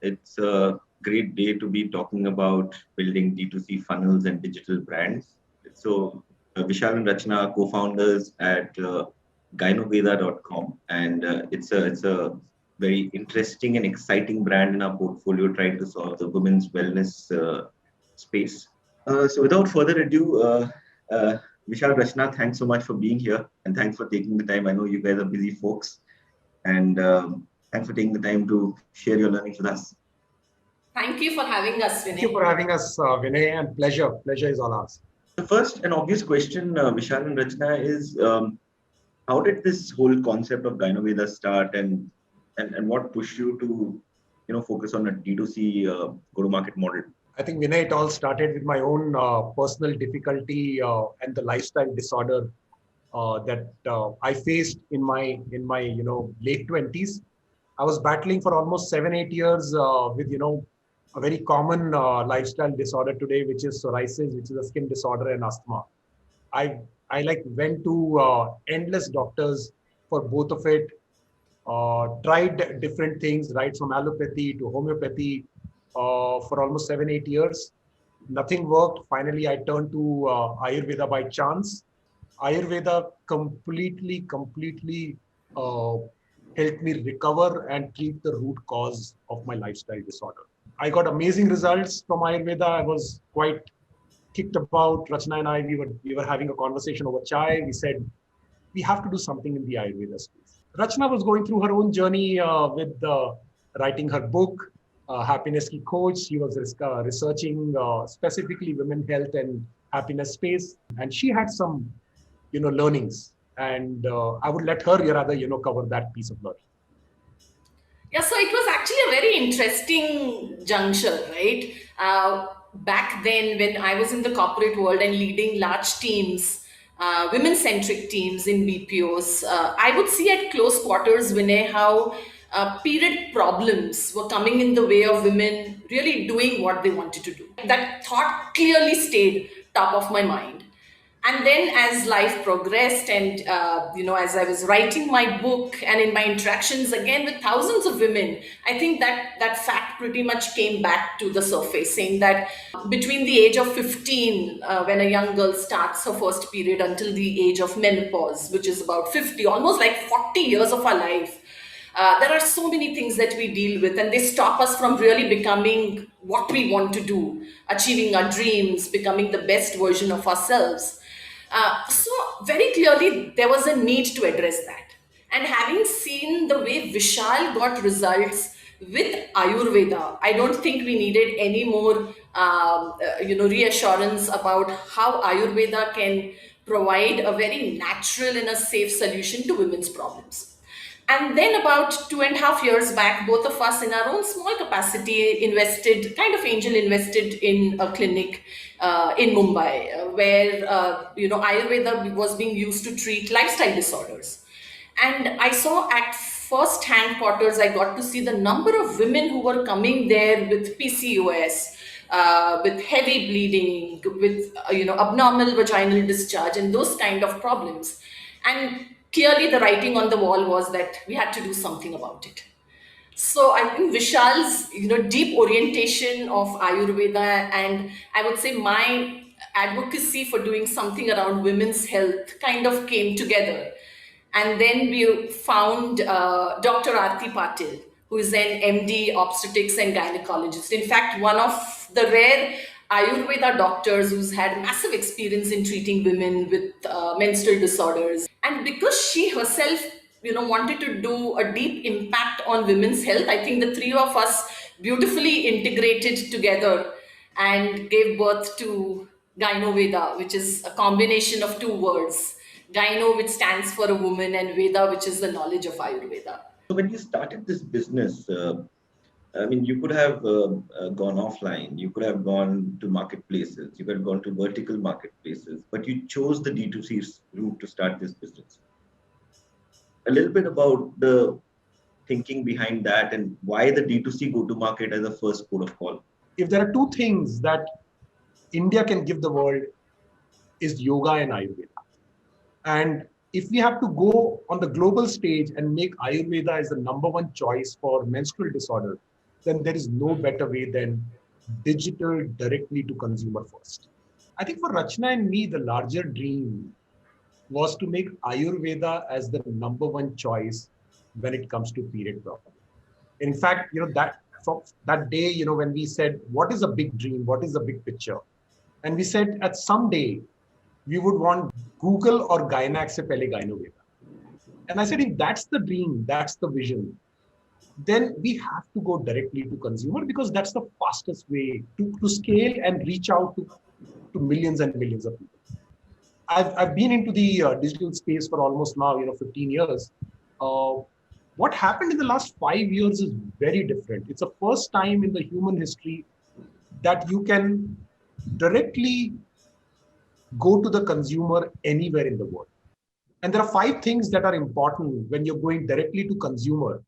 It's a great day to be talking about building D2C funnels and digital brands. So, Vishal and Rachana are co-founders at Gynoveda.com, and it's a very interesting and exciting brand in our portfolio, trying to solve the women's wellness space. So, without further ado, uh, Vishal, Rachana, thanks so much for being here, and thanks for taking the time. I know you guys are busy folks, and thanks for taking the time to share your learnings with us. Thank you for having us, Thank you Vinay. for having us, Vinay, and pleasure. Pleasure is all ours. The first and obvious question, Vishal and Rachna, is how did this whole concept of Gynoveda start, and what pushed you to focus on a D2C go-to-market model? I think, Vinay, it all started with my own personal difficulty and the lifestyle disorder that I faced in my late 20s. I was battling for almost 7-8 years with a very common lifestyle disorder today, which is psoriasis, which is a skin disorder, and asthma. I I like went to endless doctors for both of it. Tried different things, right, from allopathy to homeopathy, for almost 7-8 years. Nothing worked. Finally, I turned to Ayurveda by chance. Ayurveda completely uh, helped me recover and treat the root cause of my lifestyle disorder. I got amazing results from Ayurveda. I was quite kicked about. Rachana and I, we were having a conversation over chai. We said we have to do something in the Ayurveda space. Rachana was going through her own journey with writing her book, Happiness Ki Coach. She was researching specifically women health and happiness space, and she had some, learnings. And I would let her rather, cover that piece of learning. Yeah, so it was actually a very interesting juncture, right? Back then, when I was in the corporate world and leading large teams, women centric teams in BPOs, I would see at close quarters, Vinay, how period problems were coming in the way of women really doing what they wanted to do. That thought clearly stayed top of my mind. And then as life progressed, and as I was writing my book and in my interactions again with thousands of women, I think that fact pretty much came back to the surface, saying that between the age of 15, when a young girl starts her first period, until the age of menopause, which is about 50, almost like 40 years of our life, there are so many things that we deal with, and they stop us from really becoming what we want to do, achieving our dreams, becoming the best version of ourselves. So, very clearly, there was a need to address that. And having seen the way Vishal got results with Ayurveda, I don't think we needed any more, reassurance about how Ayurveda can provide a very natural and a safe solution to women's problems. And then, about 2.5 years back, both of us, in our own small capacity, invested, kind of angel invested in a clinic in Mumbai, where Ayurveda was being used to treat lifestyle disorders. And I saw at first hand quarters, I got to see the number of women who were coming there with PCOS, with heavy bleeding, with abnormal vaginal discharge, and those kind of problems. And clearly, the writing on the wall was that we had to do something about it. So I think Vishal's deep orientation of Ayurveda, and I would say my advocacy for doing something around women's health, kind of came together. And then we found Dr. Aarti Patil, who is an MD obstetrics and gynecologist. In fact, one of the rare Ayurveda doctors who's had massive experience in treating women with menstrual disorders. And because she herself, wanted to do a deep impact on women's health, I think the three of us beautifully integrated together and gave birth to Gynoveda, which is a combination of two words. Gyno, which stands for a woman, and Veda, which is the knowledge of Ayurveda. So when you started this business, I mean, you could have gone offline, you could have gone to marketplaces, you could have gone to vertical marketplaces, but you chose the D2C route to start this business. A little bit about the thinking behind that and why the D2C go-to-market as a first port of call. If there are two things that India can give the world, is yoga and Ayurveda. And if we have to go on the global stage and make Ayurveda as the number one choice for menstrual disorder, then there is no better way than digital directly to consumer first. I think for Rachana and me, the larger dream was to make Ayurveda as the number one choice when it comes to period problem. In fact, that from that day, when we said, what is a big dream? What is the big picture? And we said at some day, we would want Google or Gynax se pehle Gynoveda. And I said, if that's the dream, that's the vision, then we have to go directly to consumer because that's the fastest way to scale and reach out to millions and millions of people. I've been into the digital space for almost now, 15 years. Uh, what happened in the last 5 years is very different. It's the first time in the human history that you can directly go to the consumer anywhere in the world. And there are 5 things that are important when you're going directly to consumer.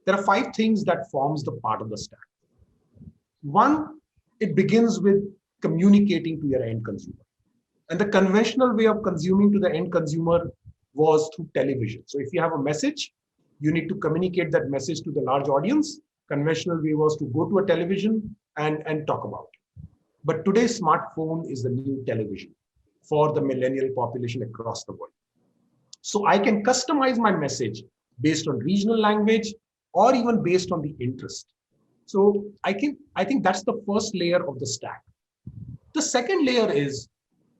There are 5 things that forms the part of the stack. One, it begins with communicating to your end consumer. And the conventional way of consuming to the end consumer was through television. So if you have a message, you need to communicate that message to the large audience. Conventional way was to go to a television and talk about it. But today's smartphone is the new television for the millennial population across the world. So I can customize my message based on regional language or even based on the interest. So I think that's the first layer of the stack. The second layer is,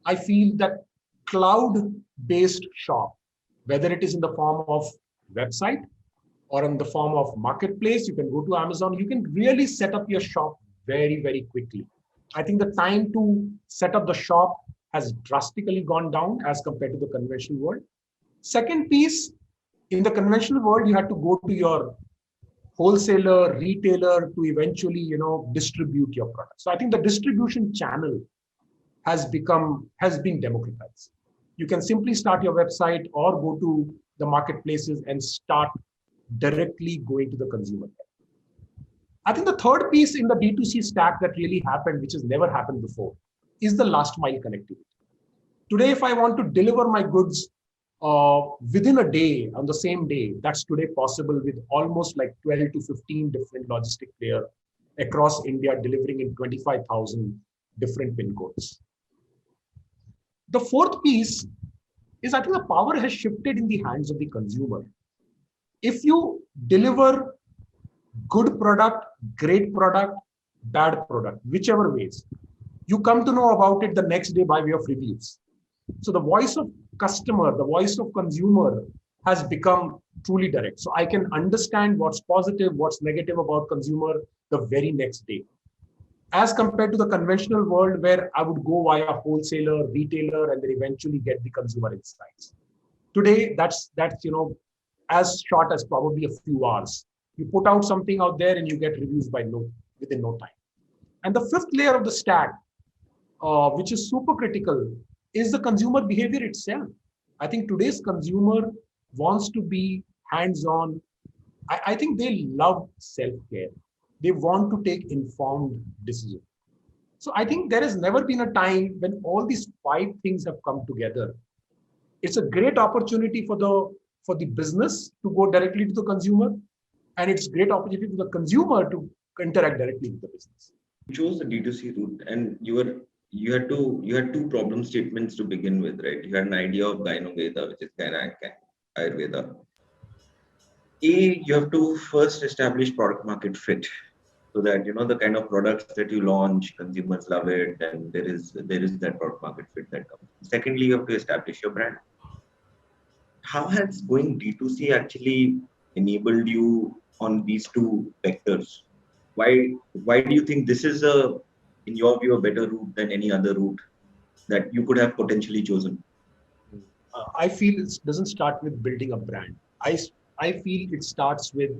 I feel that cloud-based shop, whether it is in the form of website or in the form of marketplace, you can go to Amazon, you can really set up your shop very, very quickly. I think the time to set up the shop has drastically gone down as compared to the conventional world. Second piece, in the conventional world, you had to go to your wholesaler, retailer to eventually, distribute your product. So I think the distribution channel has been democratized. You can simply start your website or go to the marketplaces and start directly going to the consumer. I think the third piece in the D2C stack that really happened, which has never happened before, is the last mile connectivity. Today, if I want to deliver my goods within a day, on the same day, that's today possible with almost like 12 to 15 different logistic players across India delivering in 25,000 different pin codes. The fourth piece is, I think the power has shifted in the hands of the consumer. If you deliver good product, great product, bad product, whichever ways, you come to know about it the next day by way of reviews. So the voice of customer, the voice of consumer has become truly direct. So I can understand what's positive, what's negative about consumer the very next day. As compared to the conventional world where I would go via wholesaler, retailer, and then eventually get the consumer insights. Today, that's as short as probably a few hours. You put out something out there and you get reviews within no time. And the fifth layer of the stack, which is super critical, is the consumer behavior itself. I think today's consumer wants to be hands-on. I think they love self-care. They want to take informed decisions. So I think there has never been a time when all these 5 things have come together. It's a great opportunity for the business to go directly to the consumer, and it's a great opportunity for the consumer to interact directly with the business. You chose the D2C route, and you had 2 problem statements to begin with, right? You had an idea of Gynoveda, which is Gynac and Ayurveda. You have to first establish product market fit, so that the kind of products that you launch, consumers love it, and there is that product market fit that comes. Secondly, you have to establish your brand. How has going D2C actually enabled you on these 2 vectors? Why do you think this is in your view, a better route than any other route that you could have potentially chosen? I feel it doesn't start with building a brand. I feel it starts with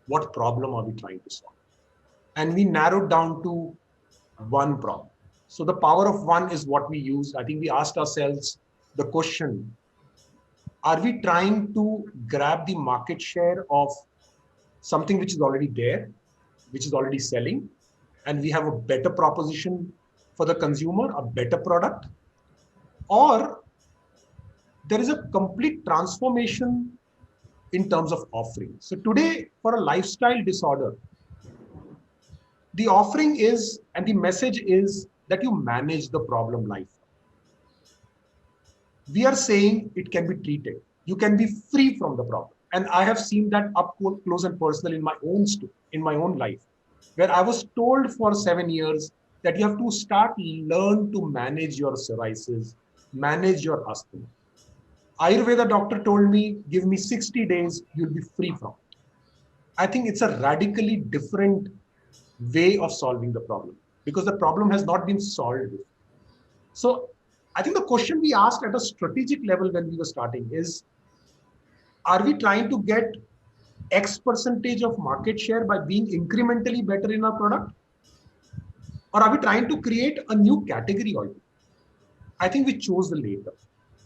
what problem are we trying to solve? And we narrowed down to one problem. So the power of one is what we use. I think we asked ourselves the question, are we trying to grab the market share of something which is already there, which is already selling, and we have a better proposition for the consumer, a better product? Or there is a complete transformation in terms of offering. So today, for a lifestyle disorder, The offering is, and the message is that you manage the problem life. We are saying it can be treated. You can be free from the problem. And I have seen that up close and personal in in my own life, where I was told for 7 years that you have to learn to manage your psoriasis, manage your asthma. Ayurveda doctor told me, give me 60 days, you'll be free from it. I think it's a radically different way of solving the problem because the problem has not been solved. So I think the question we asked at a strategic level when we were starting is, are we trying to get X percentage of market share by being incrementally better in our product? Or are we trying to create a new category already? I think we chose the later.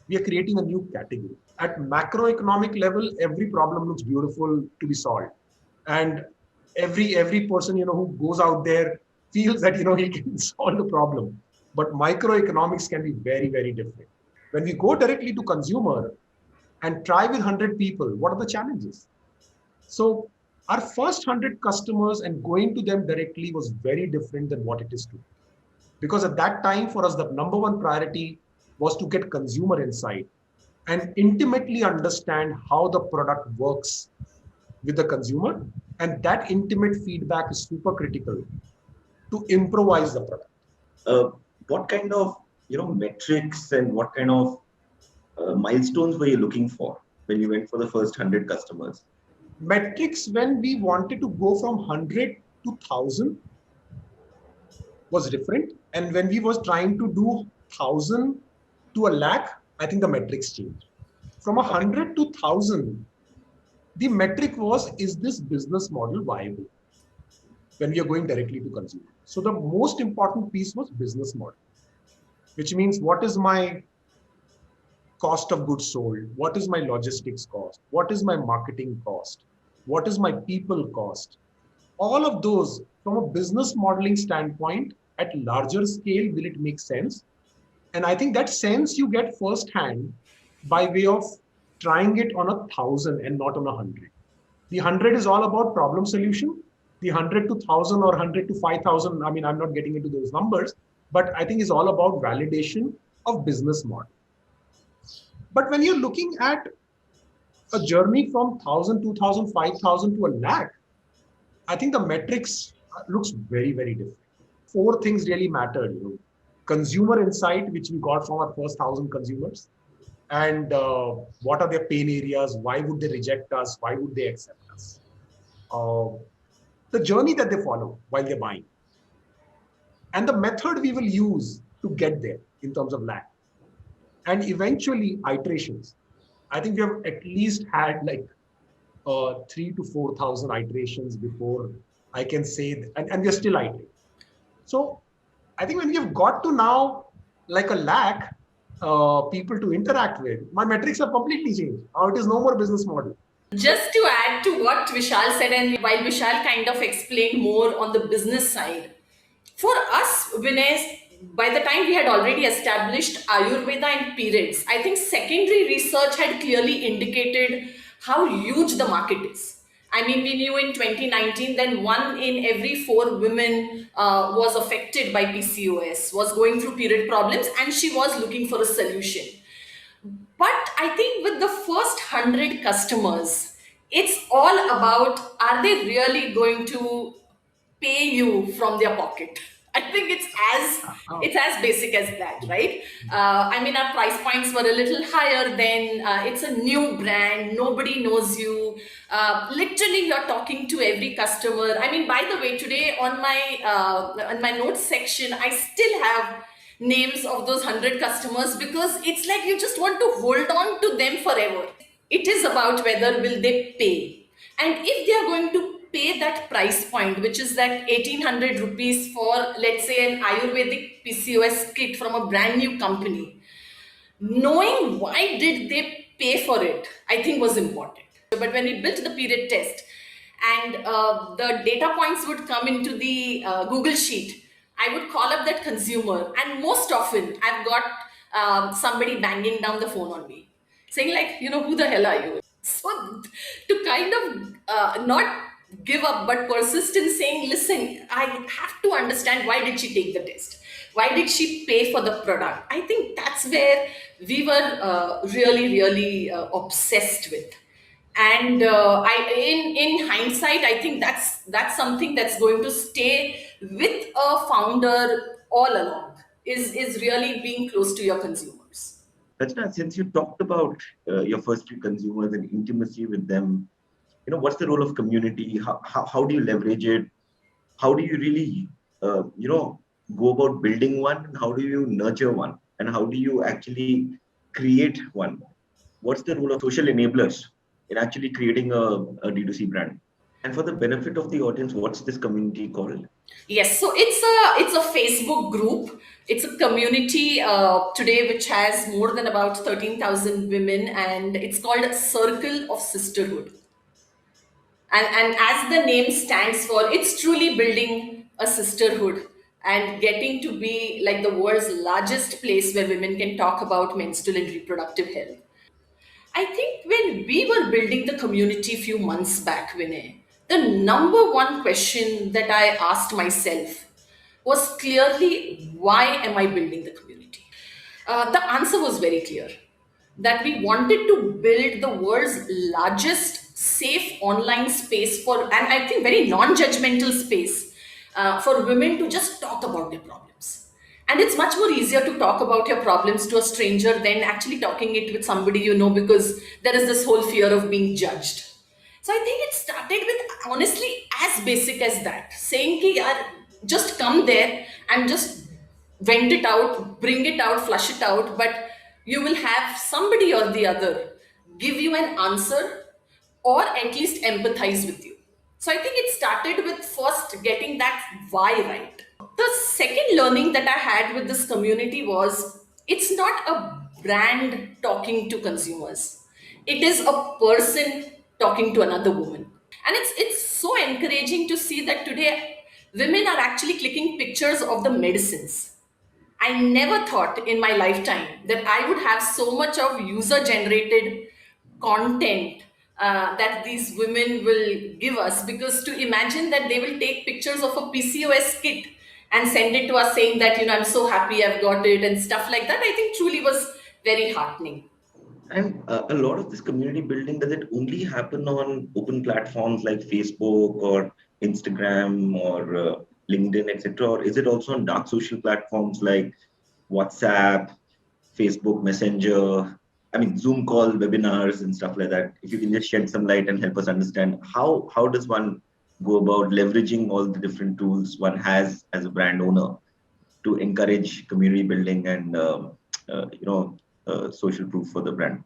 We are creating a new category. At macroeconomic level, every problem looks beautiful to be solved. And every person, who goes out there feels that, he can solve the problem. But microeconomics can be very, very different. When we go directly to consumer and try with 100 people, what are the challenges? So our first 100 customers and going to them directly was very different than what it is today. Because at that time, for us, the number one priority was to get consumer insight and intimately understand how the product works with the consumer. And that intimate feedback is super critical to improvise the product. Uh, what kind of metrics and what kind of milestones were you looking for when you went for the first 100 customers? Metrics when we wanted to go from 100 to 1,000 was different. And when we was trying to do 1,000 to a lakh, I think the metrics changed. From 100 to 1,000, the metric was, is this business model viable when we are going directly to consumer? So the most important piece was business model, which means what is my cost of goods sold? What is my logistics cost? What is my marketing cost? What is my people cost? All of those from a business modeling standpoint at larger scale, will it make sense? And I think that sense you get firsthand by way of trying it on 1,000 and not on 100. The 100 is all about problem solution. The 100 to 1,000 or 100 to 5,000, I mean, I'm not getting into those numbers, but I think is all about validation of business model. But when you're looking at a journey from 1,000, 2,000, 5,000 to a lakh, I think the metrics looks very, very different. Four things really mattered. Consumer insight, which we got from our first 1,000 consumers, and what are their pain areas? Why would they reject us? Why would they accept us? The journey that they follow while they're buying, and the method we will use to get there in terms of lakh, and eventually iterations. I think we have at least had like 3,000 to 4,000 iterations before I can say, and we're still iterating. So I think when we have got to now like a lakh people to interact with, my metrics have completely changed. Now it is no more business model. Just to add to what Vishal said, and while Vishal kind of explained more on the business side, for us, Vinay, by the time we had already established Ayurveda and periods, I think secondary research had clearly indicated how huge the market is. I mean, we knew in 2019 that one in every four women was affected by PCOS, was going through period problems, and she was looking for a solution. But I think with the first 100 customers, it's all about, are they really going to pay you from their pocket? I think it's as basic as that, right? I mean, our price points were a little higher. Then it's a new brand, nobody knows you. Literally, you're talking to every customer. I mean, by the way, today on my notes section, I still have names of those 100 customers because it's like you just want to hold on to them forever. It is about whether will they pay, and if they are going to pay that price point, which is that 1,800 rupees for, let's say, an Ayurvedic PCOS kit from a brand new company, knowing why did they pay for it, I think was important. But when we built the period test and the data points would come into the Google sheet, I would call up that consumer, and most often I've got somebody banging down the phone on me saying, like, who the hell are you? So to kind of not give up but persist in saying, listen, I have to understand, why did she take the test? Why did she pay for the product? I think that's where we were really, really obsessed with. And in hindsight, I think that's something that's going to stay with a founder all along, is really being close to your consumers. Rachana, since you talked about your first few consumers and intimacy with them, what's the role of community? How do you leverage it? How do you really, go about building one? And how do you nurture one? And how do you actually create one? What's the role of social enablers in actually creating a D2C brand? And for the benefit of the audience, what's this community called? Yes, so it's a Facebook group. It's a community today which has more than about 13,000 women, and it's called Circle of Sisterhood. And as the name stands for, it's truly building a sisterhood and getting to be like the world's largest place where women can talk about menstrual and reproductive health. I think when we were building the community a few months back, Vinay, the number one question that I asked myself was clearly, why am I building the community? The answer was very clear, that we wanted to build the world's largest safe online space for, and I think very non judgmental space for women to just talk about their problems. And it's much more easier to talk about your problems to a stranger than actually talking it with somebody you know, because there is this whole fear of being judged. So I think it started with honestly as basic as that, saying ki yaar, just come there and just vent it out, bring it out, flush it out, but you will have somebody or the other give you an answer or at least empathize with you. So I think it started with first getting that why right. The second learning that I had with this community was, it's not a brand talking to consumers. It is a person talking to another woman. And it's so encouraging to see that today women are actually clicking pictures of the medicines. I never thought in my lifetime that I would have so much of user generated content that these women will give us. Because to imagine that they will take pictures of a PCOS kit and send it to us saying that, I'm so happy I've got it and stuff like that, I think truly was very heartening. And a lot of this community building, does it only happen on open platforms like Facebook or Instagram or LinkedIn, etc., or is it also on dark social platforms like WhatsApp, Facebook Messenger, I mean Zoom call, webinars, and stuff like that? If you can just shed some light and help us understand how does one go about leveraging all the different tools one has as a brand owner to encourage community building and social proof for the brand?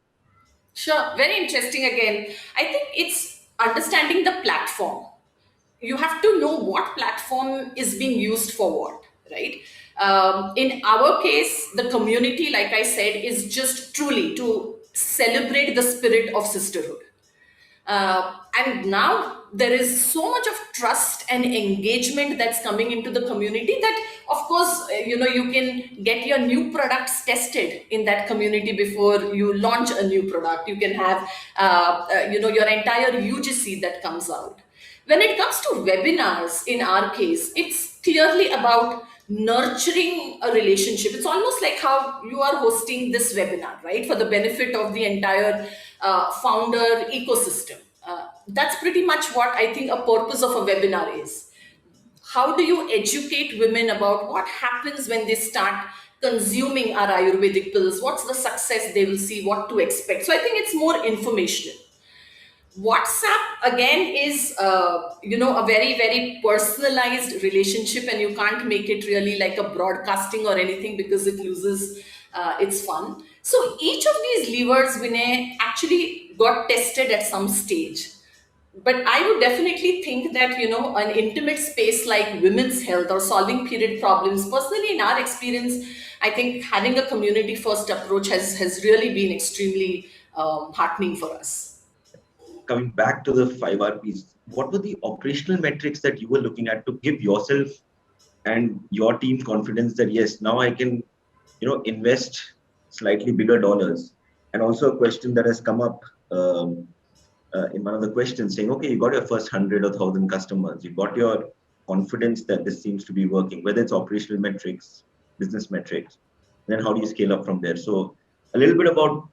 Sure, very interesting again. I think it's understanding the platform. You have to know what platform is being used for what, right? In our case, the community, like I said, is just truly to celebrate the spirit of sisterhood. And now there is so much of trust and engagement that's coming into the community that, of course, you can get your new products tested in that community before you launch a new product. You can have your entire UGC that comes out. When it comes to webinars, in our case, it's clearly about nurturing a relationship. It's almost like how you are hosting this webinar, right? For the benefit of the entire founder ecosystem. That's pretty much what I think a purpose of a webinar is. How do you educate women about what happens when they start consuming our Ayurvedic pills? What's the success they will see? What to expect? So I think it's more informational. WhatsApp again is a very, very personalized relationship, and you can't make it really like a broadcasting or anything because it loses its fun. So each of these levers, Vinay, actually got tested at some stage. But I would definitely think that an intimate space like women's health or solving period problems, personally in our experience, I think having a community first approach has really been extremely heartening for us. Coming back to the 5R piece, what were the operational metrics that you were looking at to give yourself and your team confidence that yes, now I can, invest slightly bigger dollars? And also a question that has come up, in one of the questions saying, okay, you got your first 100 or 1,000 customers, you got your confidence that this seems to be working, whether it's operational metrics, business metrics, then how do you scale up from there? So a little bit about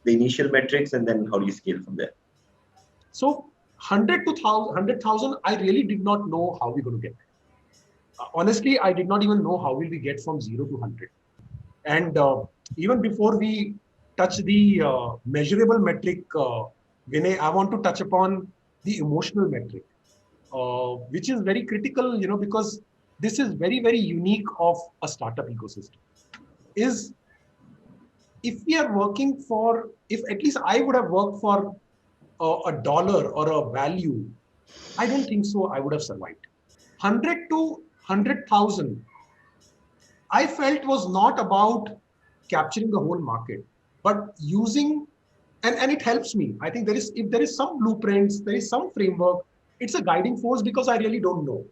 the initial metrics and then how do you scale from there? So 100 to 100,000, I really did not know how we're going to get there. Honestly, I did not even know how will we get from 0 to 100. And even before we touch the measurable metric, Vinay, I want to touch upon the emotional metric, which is very critical, because this is very, very unique of a startup ecosystem. Is if we are working for, if at least I would have worked for a dollar or a value, I don't think so I would have survived. 100 to 100,000, I felt was not about capturing the whole market, but using, and it helps me. I think if there is some blueprints, there is some framework, it's a guiding force because I really don't know.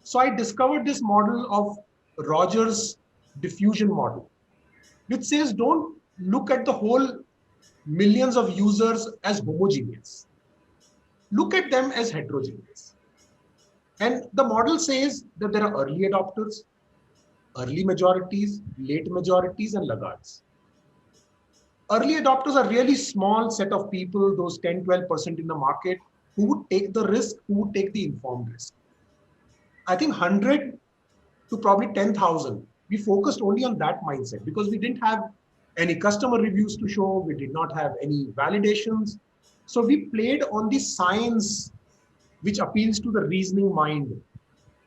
So I discovered this model of Rogers diffusion model, which says don't look at the whole millions of users as homogeneous. Look at them as heterogeneous. And the model says that there are early adopters, early majorities, late majorities, and laggards. Early adopters are really small set of people, those 10, 12% in the market, who would take the risk, who would take the informed risk. I think 100 to probably 10,000, we focused only on that mindset because we didn't have any customer reviews to show, we did not have any validations. So we played on the science which appeals to the reasoning mind.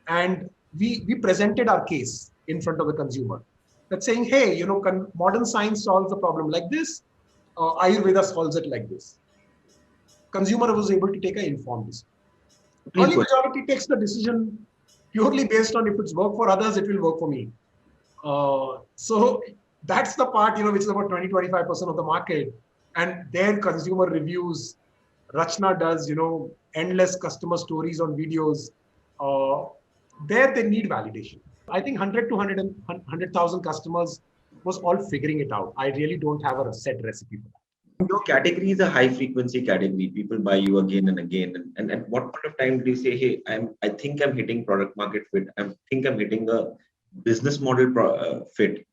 And we presented our case in front of the consumer. That's saying, hey, modern science solves the problem like this, Ayurveda solves it like this. Consumer was able to take an informed decision. Early majority takes the decision purely based on if it's work for others, it will work for me. So that's the part, which is about 20-25% of the market. And their consumer reviews, Rachana does, endless customer stories on videos. There they need validation. I think 100 to 100,000 customers was all figuring it out. I really don't have a set recipe for that. Your category is a high frequency category. People buy you again and again. And at what point of time do you say, hey, I think I'm hitting product market fit. I think I'm hitting a business model fit.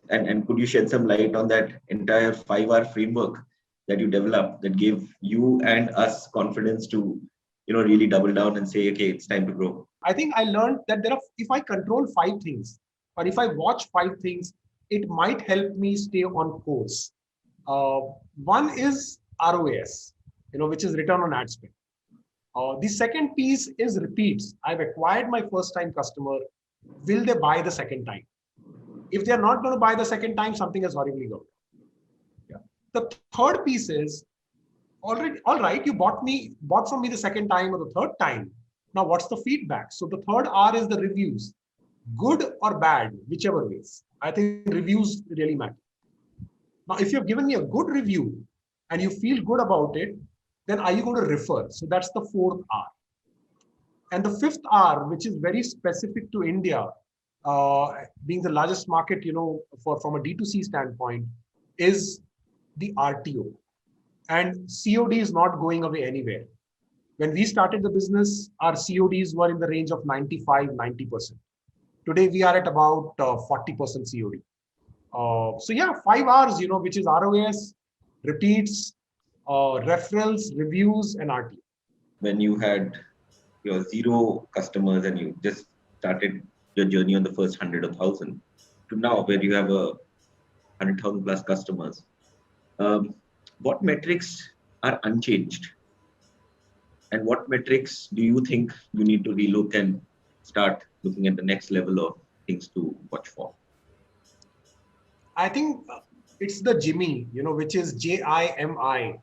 And could you shed some light on that entire 5-hour framework that you developed that gave you and us confidence to, really double down and say, okay, it's time to grow? I think I learned that if I control 5 things, or if I watch 5 things, it might help me stay on course. One is ROAS, which is return on ad spend. The second piece is repeats. I've acquired my first time customer. Will they buy the second time? If they're not going to buy the second time, something has horribly gone. Yeah. The third piece is, all right, you bought from me the second time or the third time. Now, what's the feedback? So the third R is the reviews, good or bad, whichever ways. I think reviews really matter. Now, if you've given me a good review and you feel good about it, then are you going to refer? So that's the fourth R. And the fifth R, which is very specific to India, being the largest market, from a D2C standpoint, is the RTO. And COD is not going away anywhere. When we started the business, our CODs were in the range of 95-90%. Today, we are at about 40% COD. So yeah, 5 R's, which is ROS, repeats, referrals, reviews, and RTO. When you had your 0 customers and you just started your journey on the first 100 or 1,000 to now where you have 100,000 plus customers, what metrics are unchanged? And what metrics do you think you need to relook and start looking at the next level of things to watch for? I think it's the Jimmy, which is JIMI.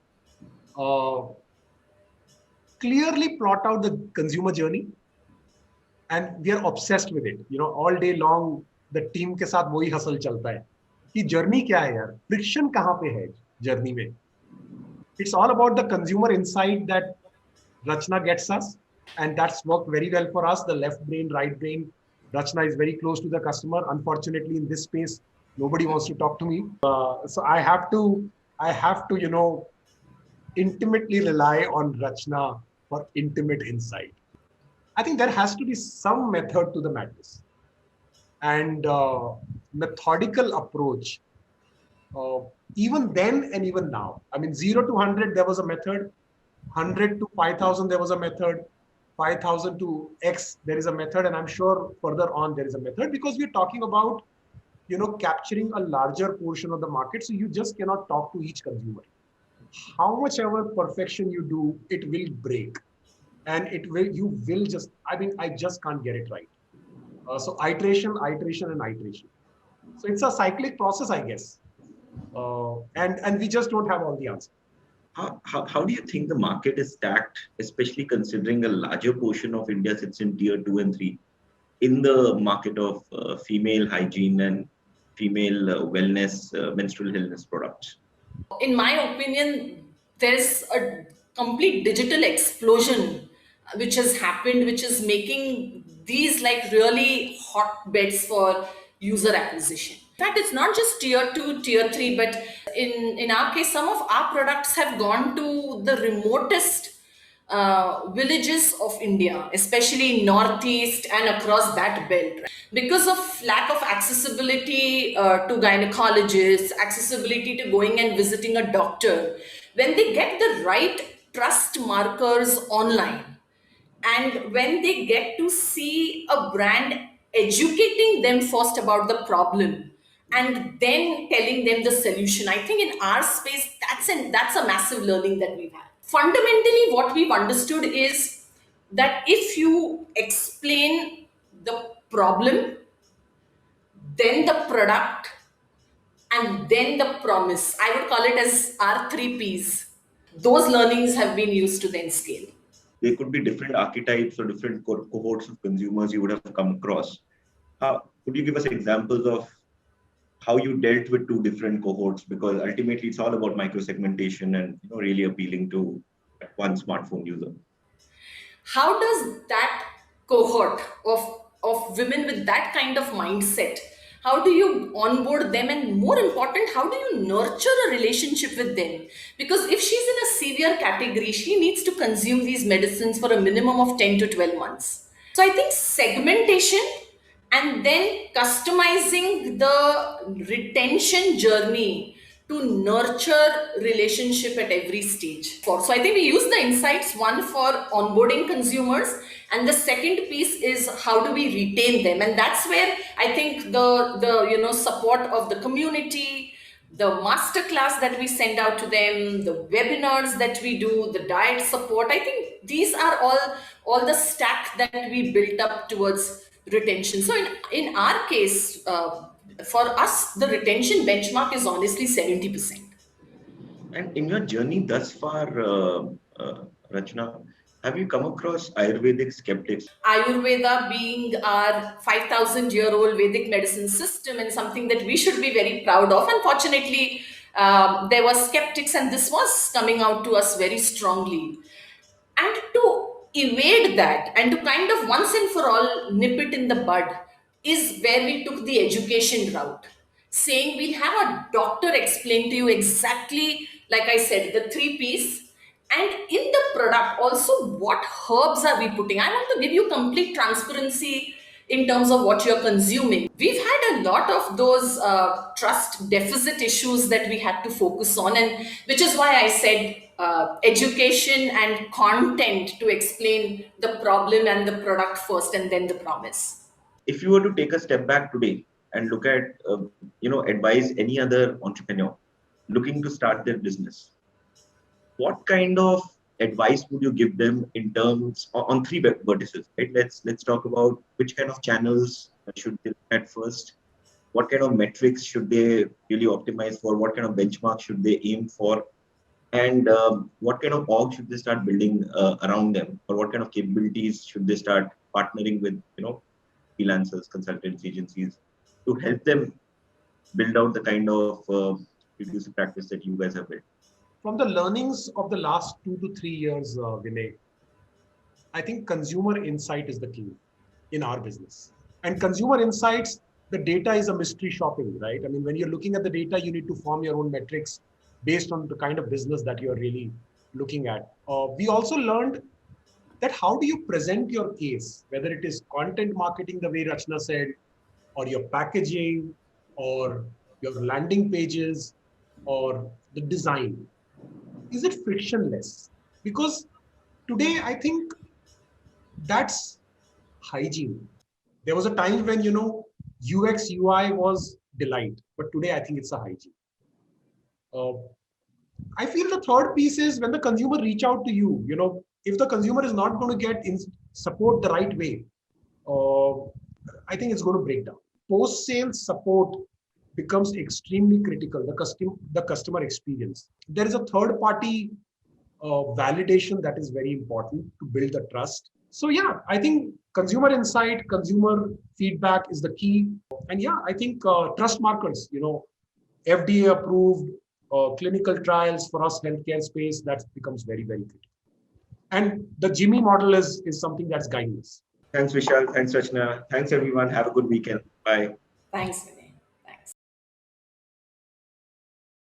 Clearly plot out the consumer journey. And we are obsessed with it. All day long, the team के साथ वही hustle चलता है. कि journey क्या है यार? Friction कहाँ पे है journey में? It's all about the consumer insight that Rachana gets us, and that's worked very well for us. The left brain, right brain. Rachana is very close to the customer. Unfortunately, in this space, nobody wants to talk to me. So I have to, intimately rely on Rachna for intimate insight. I think there has to be some method to the madness and methodical approach. Uh, Even then and even now. I mean, 0 to 100, there was a method. 100 to 5,000, there was a method. 5,000 to X, there is a method. And I'm sure further on, there is a method because we're talking about, capturing a larger portion of the market. So you just cannot talk to each consumer. How much ever perfection you do, it will break. And you will just, I mean, I just can't get it right. So iteration, iteration, and iteration. So it's a cyclic process, I guess. And we just don't have all the answers. How do you think the market is stacked, especially considering a larger portion of India sits in tier 2 and 3 in the market of female hygiene and female wellness, menstrual illness products? In my opinion, there's a complete digital explosion which has happened, which is making these like really hotbeds for user acquisition. In fact, it's not just tier 2, tier 3, but in our case, some of our products have gone to the remotest villages of India, especially northeast and across that belt, right? Because of lack of accessibility to gynecologists, accessibility to going and visiting a doctor. When they get the right trust markers online, and when they get to see a brand educating them first about the problem and then telling them the solution, I think in our space that's a massive learning that we've had. Fundamentally what we've understood is that if you explain the problem, then the product, and then the promise, I would call it as our 3 Ps. Those learnings have been used to then scale. There could be different archetypes or different cohorts of consumers you would have come across. Could you give us examples of how you dealt with two different cohorts? Because ultimately it's all about micro segmentation and really appealing to one smartphone user. How does that cohort of women with that kind of mindset, how do you onboard them, and more important, how do you nurture a relationship with them? Because if she's in a severe category, she needs to consume these medicines for a minimum of 10 to 12 months. So I think segmentation and then customizing the retention journey to nurture relationship at every stage. So I think we use the insights, one for onboarding consumers, and the second piece is how do we retain them, and that's where I think the support of the community, the masterclass that we send out to them, the webinars that we do, the diet support, I think these are all the stack that we built up towards retention. So in our case, for us, the retention benchmark is honestly 70%. And in your journey thus far, Rachana, have you come across Ayurvedic skeptics? Ayurveda being our 5,000-year-old Vedic medicine system and something that we should be very proud of. Unfortunately, there were skeptics, and this was coming out to us very strongly. And to evade that and to kind of once and for all nip it in the bud is where we took the education route, saying we'll have a doctor explain to you exactly, like I said, the 3 Ps, and in the product also what herbs are we putting. I want to give you complete transparency in terms of what you're consuming. We've had a lot of those trust deficit issues that we had to focus on, and which is why I said education and content to explain the problem and the product first and then the promise. If you were to take a step back today and look at, advise any other entrepreneur looking to start their business, what kind of advice would you give them in terms on three vertices, right? Let's talk about which kind of channels should they look at first, what kind of metrics should they really optimize for, what kind of benchmark should they aim for, and what kind of org should they start building around them, or what kind of capabilities should they start partnering with, freelancers, consultants, agencies to help them build out the kind of producer practice that you guys have built? From the learnings of the last 2 to 3 years, Vinay, I think consumer insight is the key in our business. And consumer insights, the data is a mystery shopping, right? I mean, when you're looking at the data, you need to form your own metrics based on the kind of business that you're really looking at. We also learned that how do you present your case, whether it is content marketing, the way Rachana said, or your packaging, or your landing pages, or the design. Is it frictionless? Because today, I think that's hygiene. There was a time when, UX, UI was delight, but today I think it's a hygiene. Uh, I feel the third piece is when the consumer reach out to you, if the consumer is not going to get in support the right way, uh, I think it's going to break down. Post-sales support becomes extremely critical, the customer experience. There is a third-party validation that is very important to build the trust. So yeah, I think consumer insight, consumer feedback is the key. And yeah, I think trust markers, FDA approved clinical trials for us healthcare space, that becomes very, very critical. And the Jimmy model is something that's guiding us. Thanks, Vishal. Thanks, Rachana. Thanks, everyone. Have a good weekend. Bye. Thanks, Vinay.